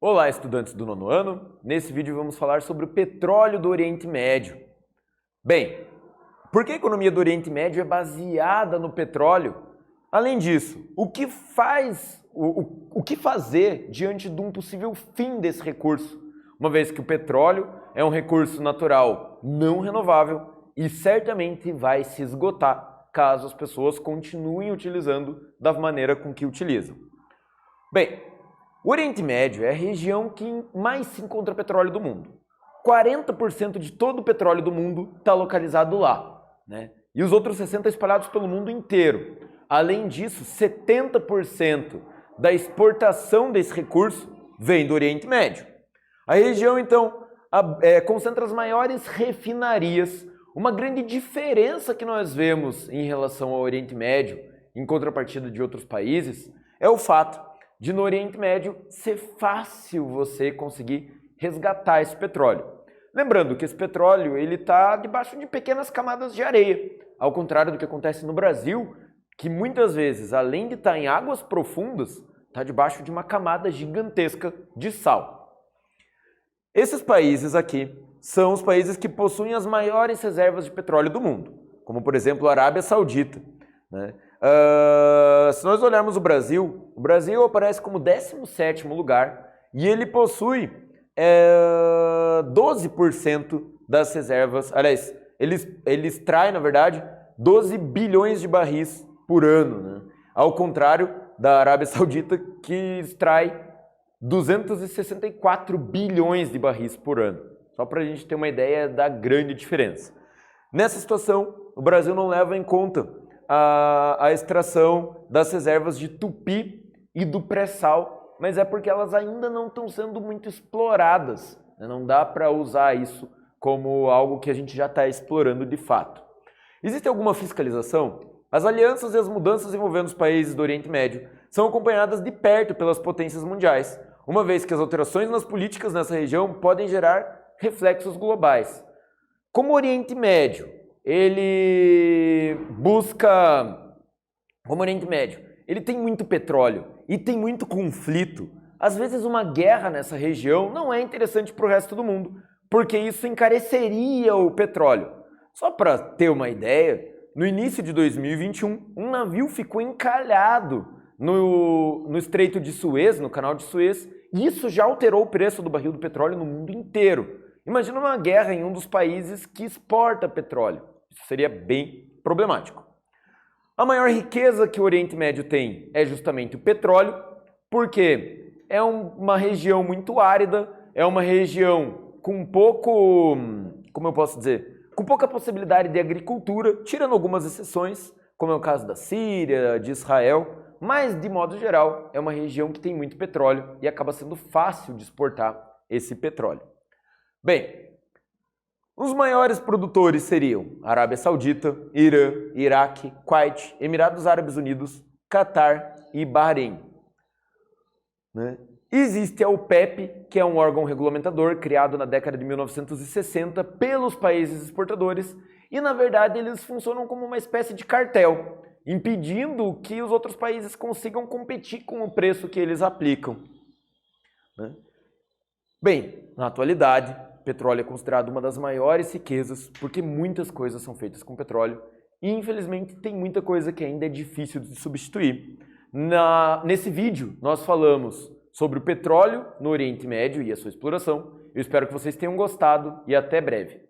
Olá, estudantes do nono ano! Nesse vídeo vamos falar sobre o petróleo do Oriente Médio. Bem, por que a economia do Oriente Médio é baseada no petróleo? Além disso, o que fazer diante de um possível fim desse recurso? Uma vez que o petróleo é um recurso natural não renovável e certamente vai se esgotar caso as pessoas continuem utilizando da maneira com que utilizam. Bem, o Oriente Médio é a região que mais se encontra petróleo do mundo. 40% de todo o petróleo do mundo está localizado lá, né? E os outros 60% espalhados pelo mundo inteiro. Além disso, 70% da exportação desse recurso vem do Oriente Médio. A região, então, concentra as maiores refinarias. Uma grande diferença que nós vemos em relação ao Oriente Médio, em contrapartida de outros países, é o fato de no Oriente Médio ser fácil você conseguir resgatar esse petróleo. Lembrando que esse petróleo está debaixo de pequenas camadas de areia, ao contrário do que acontece no Brasil, que muitas vezes, além de estar em águas profundas, está debaixo de uma camada gigantesca de sal. Esses países aqui são os países que possuem as maiores reservas de petróleo do mundo, como por exemplo a Arábia Saudita, né? Se nós olharmos o Brasil aparece como 17º lugar e ele possui 12% das reservas, aliás, ele extrai, na verdade, 12 bilhões de barris por ano, né? Ao contrário da Arábia Saudita, que extrai 264 bilhões de barris por ano. Só para a gente ter uma ideia da grande diferença. Nessa situação, o Brasil não leva em conta a extração das reservas de Tupi e do pré-sal, mas é porque elas ainda não estão sendo muito exploradas, né? Não dá para usar isso como algo que a gente já está explorando de fato. Existe alguma fiscalização? As alianças e as mudanças envolvendo os países do Oriente Médio são acompanhadas de perto pelas potências mundiais, uma vez que as alterações nas políticas nessa região podem gerar reflexos globais. Como o Oriente Médio, ele tem muito petróleo e tem muito conflito. Às vezes uma guerra nessa região não é interessante para o resto do mundo, porque isso encareceria o petróleo. Só para ter uma ideia, no início de 2021, um navio ficou encalhado no Estreito de Suez, no Canal de Suez, e isso já alterou o preço do barril do petróleo no mundo inteiro. Imagina uma guerra em um dos países que exporta petróleo. Isso seria bem problemático. A maior riqueza que o Oriente Médio tem é justamente o petróleo, porque é uma região muito árida, é uma região com com pouca possibilidade de agricultura, tirando algumas exceções, como é o caso da Síria, de Israel, mas de modo geral é uma região que tem muito petróleo e acaba sendo fácil de exportar esse petróleo. Bem, os maiores produtores seriam Arábia Saudita, Irã, Iraque, Kuwait, Emirados Árabes Unidos, Catar e Bahrein, né? Existe a OPEP, que é um órgão regulamentador criado na década de 1960 pelos países exportadores e, na verdade, eles funcionam como uma espécie de cartel, impedindo que os outros países consigam competir com o preço que eles aplicam, né? Bem, na atualidade, petróleo é considerado uma das maiores riquezas porque muitas coisas são feitas com petróleo e, infelizmente, tem muita coisa que ainda é difícil de substituir. Nesse vídeo, nós falamos sobre o petróleo no Oriente Médio e a sua exploração. Eu espero que vocês tenham gostado e até breve.